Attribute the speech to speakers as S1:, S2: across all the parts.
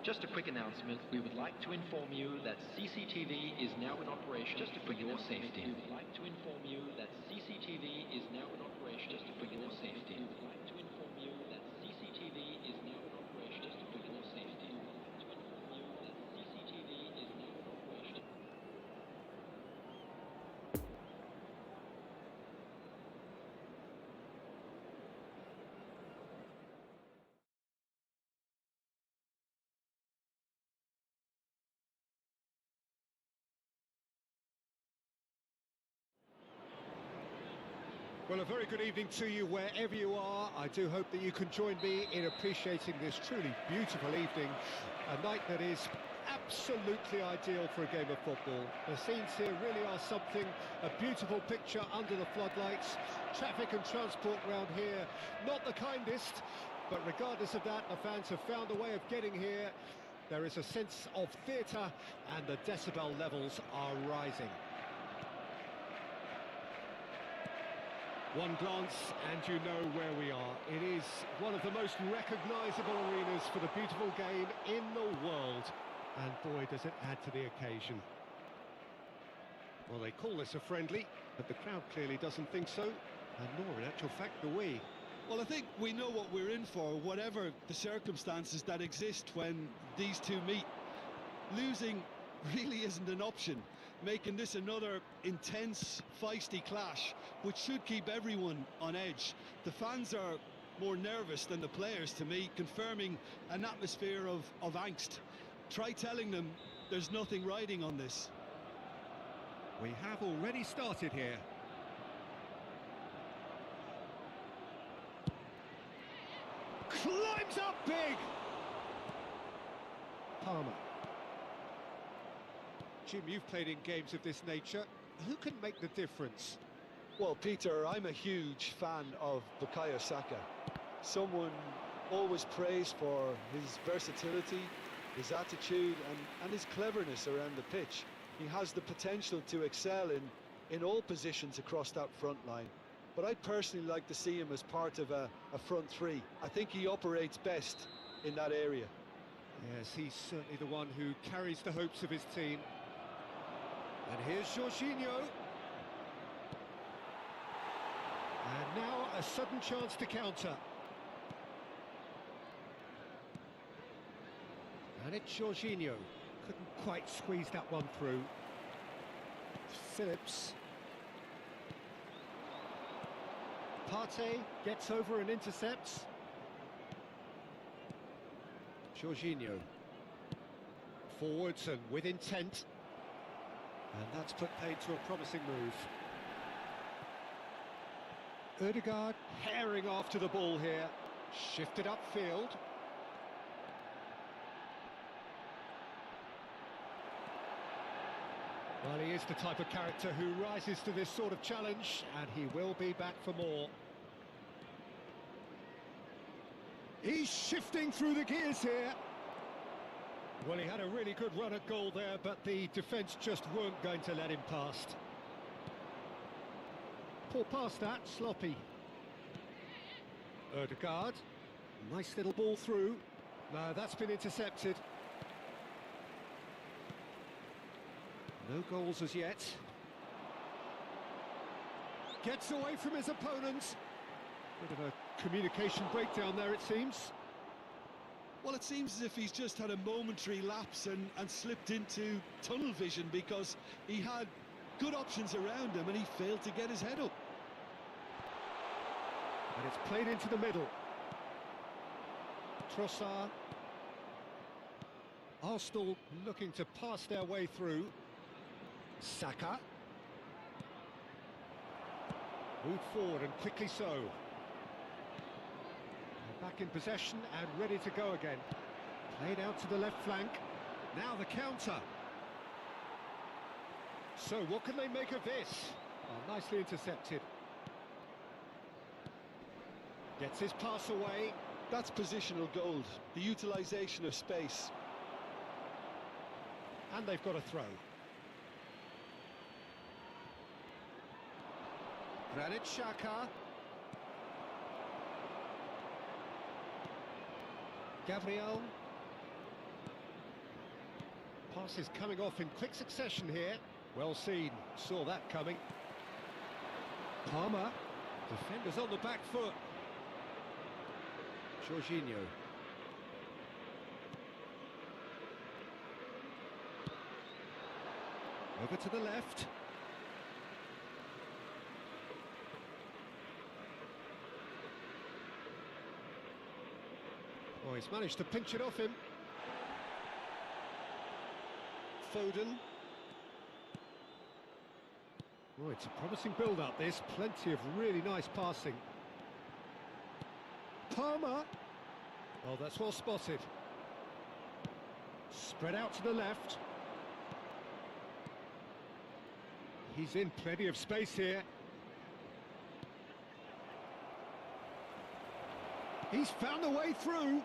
S1: Just a quick announcement. We would like to inform you that CCTV is now in operation just for your safety. We would like to inform you that CCTV is now in operation just for your safety. We would like to inform you that CCTV is now in operation just for your safety. We would like to inform you that CCTV is now in operation.
S2: Well, a very good evening to you wherever you are. I do hope that you can join me in appreciating this truly beautiful evening, a night that is absolutely ideal for a game of football. The scenes here really are something, a beautiful picture under the floodlights. Traffic and transport round here, not the kindest, but regardless of that, the fans have found a way of getting here. There is a sense of theatre and the decibel levels are rising. One glance and you know where we are. It is one of the most recognisable arenas for the beautiful game in the world. And boy, does it add to the occasion. Well, they call this a friendly, but the crowd clearly doesn't think so, and nor in actual fact do we.
S3: Well, I think we know what we're in for, whatever the circumstances that exist when these two meet. Losing really isn't an option, making this another intense, feisty clash, which should keep everyone on edge. The fans are more nervous than the players, to me, confirming an atmosphere of angst. Try telling them there's nothing riding on this.
S2: We have already started here. Climbs up big! Palmer. Jim, you've played in games of this nature. Who can make the difference?
S4: Well, Peter, I'm a huge fan of Bukayo Saka. Someone always praised for his versatility, his attitude and his cleverness around the pitch. He has the potential to excel in all positions across that front line. But I'd personally like to see him as part of a front three. I think he operates best in that area.
S2: Yes, he's certainly the one who carries the hopes of his team. And here's Jorginho. And now a sudden chance to counter. And it's Jorginho. Couldn't quite squeeze that one through. Phillips. Partey gets over and intercepts. Jorginho. Forwards and with intent. And that's put paid to a promising move. Ødegaard herring after the ball here. Shifted upfield. Well, he is the type of character who rises to this sort of challenge, and he will be back for more. He's shifting through the gears here. Well, he had a really good run at goal there, but the defence just weren't going to let him past. Poor pass that, sloppy. Ødegaard, nice little ball through. No, that's been intercepted. No goals as yet. Gets away from his opponent. Bit of a communication breakdown there, it seems.
S3: Well, it seems as if he's just had a momentary lapse and slipped into tunnel vision, because he had good options around him and he failed to get his head up.
S2: And it's played into the middle. Trossard. Arsenal looking to pass their way through. Saka. Moved forward and quickly so. Back in possession and ready to go again. Played out to the left flank. Now the counter. So what can they make of this? Oh, nicely intercepted. Gets his pass away.
S4: That's positional gold, the utilisation of space.
S2: And they've got a throw. Granit Xhaka. Gabriel. Passes coming off in quick succession here. Well seen, saw that coming. Palmer, defenders on the back foot. Jorginho. Over to the left. Oh, he's managed to pinch it off him. Foden. Oh, it's a promising build-up, this. Plenty of really nice passing. Palmer. Oh, that's well spotted. Spread out to the left. He's in plenty of space here. He's found a way through.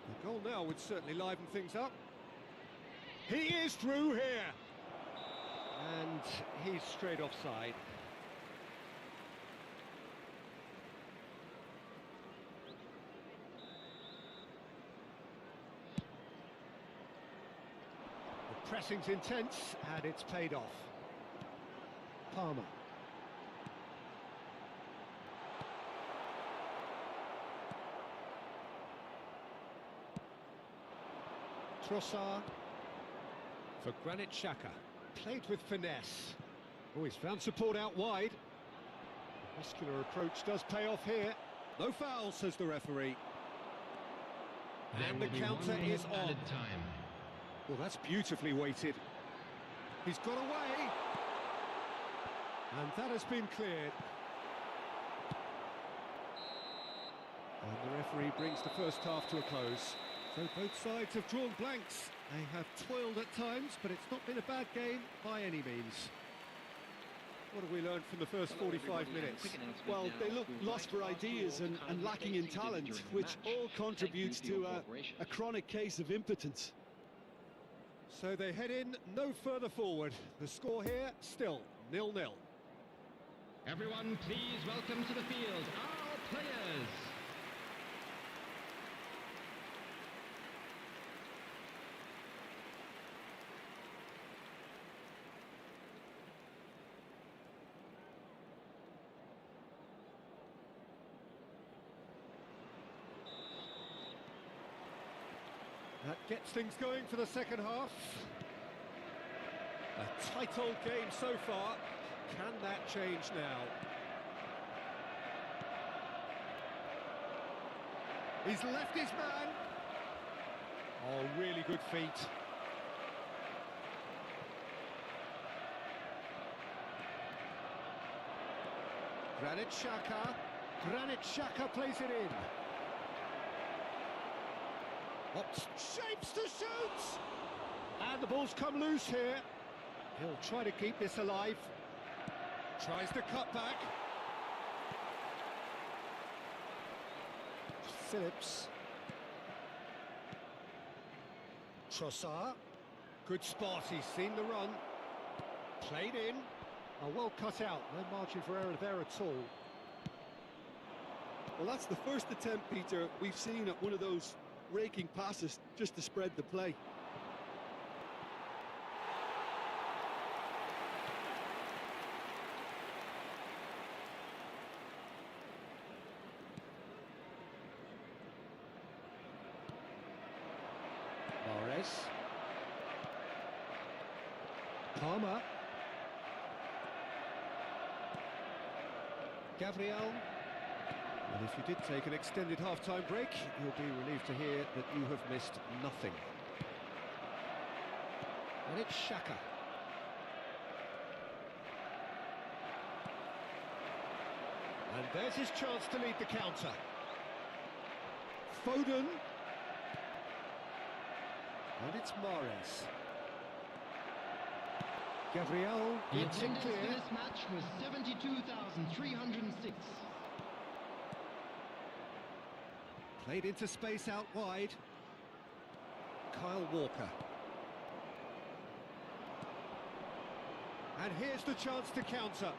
S2: The goal now would certainly liven things up. He is through here. And he's straight offside. The pressing's intense and it's paid off. Palmer. Trossard for Granit Xhaka. Played with finesse. Oh, he's found support out wide. The muscular approach does pay off here. No foul, says the referee. And the counter is on.
S1: Time.
S2: Well, that's beautifully weighted. He's got away. And that has been cleared. And the referee brings the first half to a close. So both sides have drawn blanks. They have toiled at times, but it's not been a bad game by any means. What have we learned from the first 45 minutes?
S3: Well, they look lost for ideas and lacking in talent, which all contributes to a chronic case of impotence.
S2: So they head in no further forward. The score here, still 0-0.
S1: Everyone, please welcome to the field our players.
S2: That gets things going for the second half. A tight old game so far. Can that change now? He's left his man. Oh, really good feet. Granit Xhaka. Granit Xhaka plays it in. Shapes to shoot! And the ball's come loose here. He'll try to keep this alive. Tries the cut back. Phillips. Trossard. Good spot, he's seen the run. Played in. Oh, well cut out, no margin for error there at all.
S3: Well, that's the first attempt, Peter, we've seen at one of those raking passes just to spread the play.
S2: Mahrez. Palmer. Gabriel. And if you did take an extended half-time break, you'll be relieved to hear that you have missed nothing. And it's Xhaka. And there's his chance to lead the counter. Foden. And it's Mahrez. Gabriel.
S1: The
S2: It's in
S1: attendance
S2: clear.
S1: for this match was 72,306.
S2: Played into space out wide. Kyle Walker. And here's the chance to counter.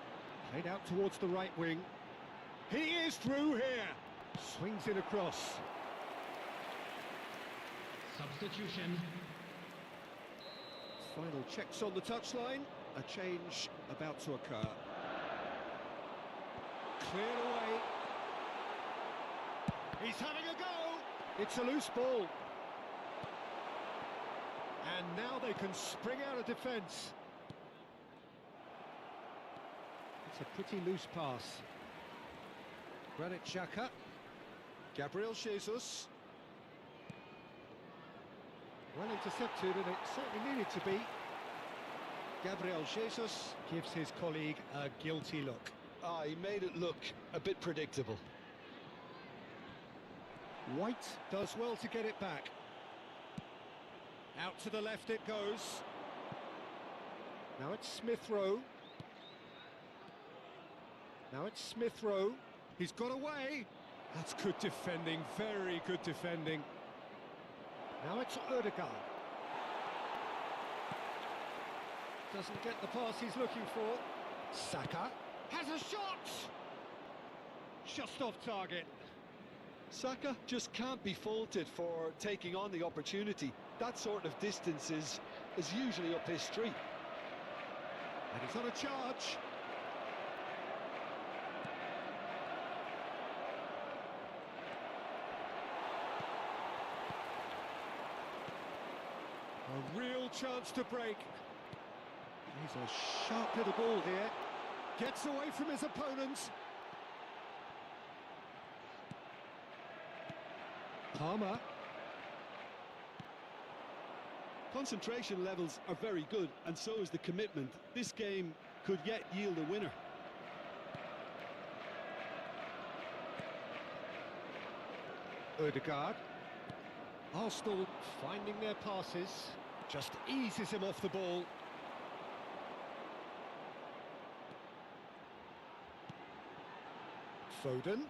S2: Played out towards the right wing. He is through here. Swings it across.
S1: Substitution.
S2: Final checks on the touchline. A change about to occur. Cleared away. He's having a go. It's a loose ball. And now they can spring out of defence. It's a pretty loose pass. Granit Xhaka. Gabriel Jesus. Well intercepted, and it certainly needed to be. Gabriel Jesus gives his colleague a guilty look.
S4: Ah, he made it look a bit predictable.
S2: White does well to get it back. Out to the left it goes. Now it's Smith Rowe. Now it's Smith Rowe. He's got away. That's good defending, very good defending. Now it's Odegaard. Doesn't get the pass he's looking for. Saka has a shot! Just off target.
S4: Saka just can't be faulted for taking on the opportunity. That sort of distance is usually up his street.
S2: And he's on a charge. A real chance to break. He's a sharp little ball here. Gets away from his opponents. Palmer.
S3: Concentration levels are very good, and so is the commitment. This game could yet yield a winner.
S2: Odegaard. Arsenal finding their passes. Just eases him off the ball. Foden.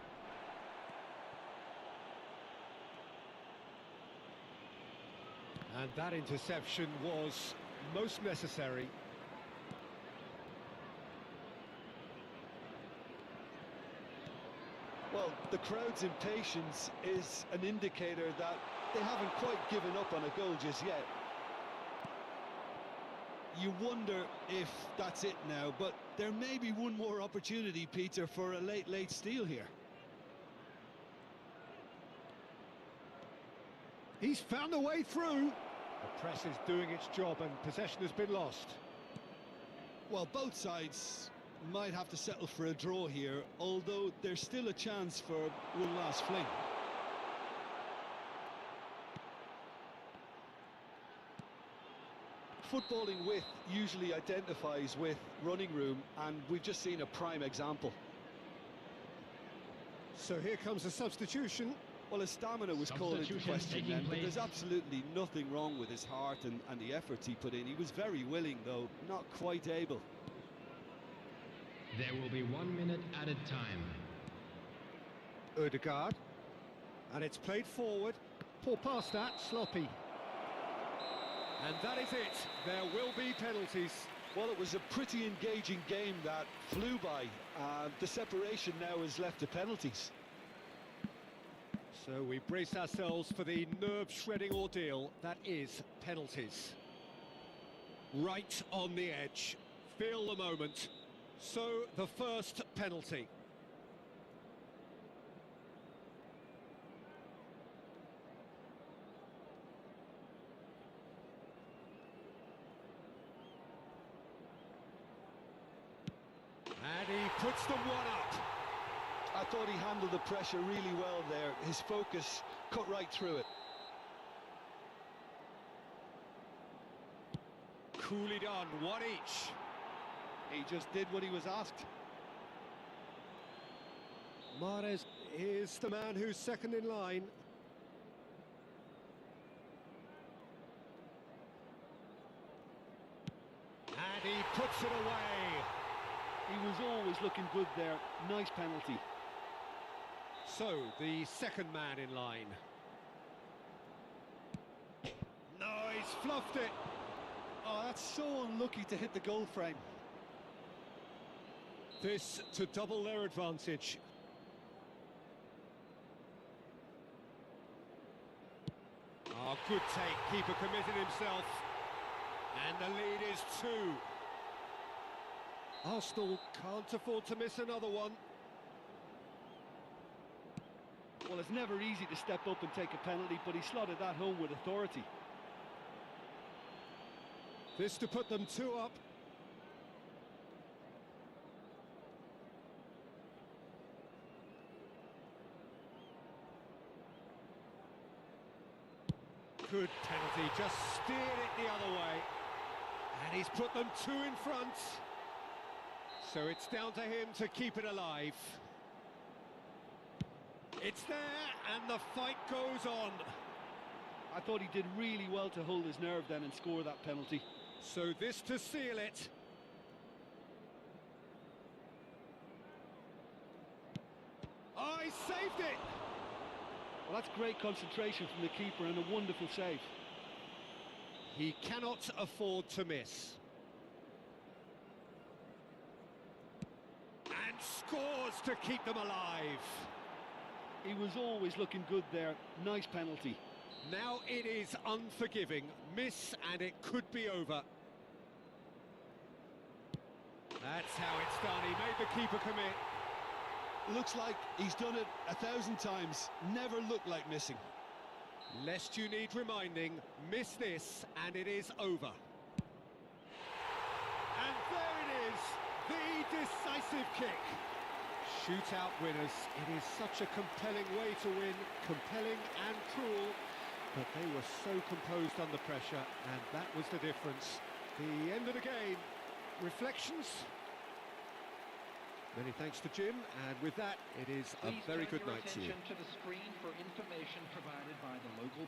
S2: And that interception was most necessary.
S4: Well, the crowd's impatience is an indicator that they haven't quite given up on a goal just yet.
S3: You wonder if that's it now, but there may be one more opportunity, Peter, for a late steal here.
S2: He's found a way through. The press is doing its job and possession has been lost.
S3: Well, both sides might have to settle for a draw here, although there's still a chance for one last fling.
S4: Footballing width usually identifies with running room, and we've just seen a prime example.
S2: So here comes a substitution.
S3: Well, his stamina was called into question then, but there's absolutely nothing wrong with his heart and the efforts he put in. He was very willing, though not quite able.
S1: There will be 1 minute added time.
S2: Odegaard. And it's played forward. Poor pass that, sloppy. And that is it. There will be penalties.
S4: Well, it was a pretty engaging game that flew by. The separation now is left to penalties.
S2: So we brace ourselves for the nerve-shredding ordeal that is penalties. Right on the edge. Feel the moment. So the first penalty. And he puts them one up.
S4: I thought he handled the pressure really well there. His focus cut right through it.
S2: Coolly done, one each.
S3: He just did what he was asked.
S2: Mahrez is the man who's second in line. And he puts it away.
S3: He was always looking good there. Nice penalty.
S2: So, the second man in line. No, he's fluffed it.
S3: Oh, that's so unlucky to hit the goal frame.
S2: This to double their advantage. Oh, good take. Keeper committed himself. And the lead is 2. Arsenal can't afford to miss another one.
S3: Well, it's never easy to step up and take a penalty, but he slotted that home with authority.
S2: This to put them 2 up. Good penalty, just steered it the other way. And he's put them 2 in front. So it's down to him to keep it alive. It's there, and the fight goes on.
S3: I thought he did really well to hold his nerve then and score that penalty.
S2: So this to seal it. Oh, he saved it!
S3: Well, that's great concentration from the keeper and a wonderful save.
S2: He cannot afford to miss. And scores to keep them alive.
S3: He was always looking good there. Nice penalty.
S2: Now it is unforgiving. Miss and it could be over. That's how it's done. He made the keeper commit.
S3: Looks like he's done it 1,000 times. Never looked like missing.
S2: Lest you need reminding, miss this and it is over. And there it is, the decisive kick. Shootout winners. It is such a compelling way to win, compelling and cruel, but they were so composed under pressure, and that was the difference. The end of the game. Reflections? Many thanks to Jim, and with that, it is a very good night to you.
S1: Please turn your attention to the screen for information provided by the local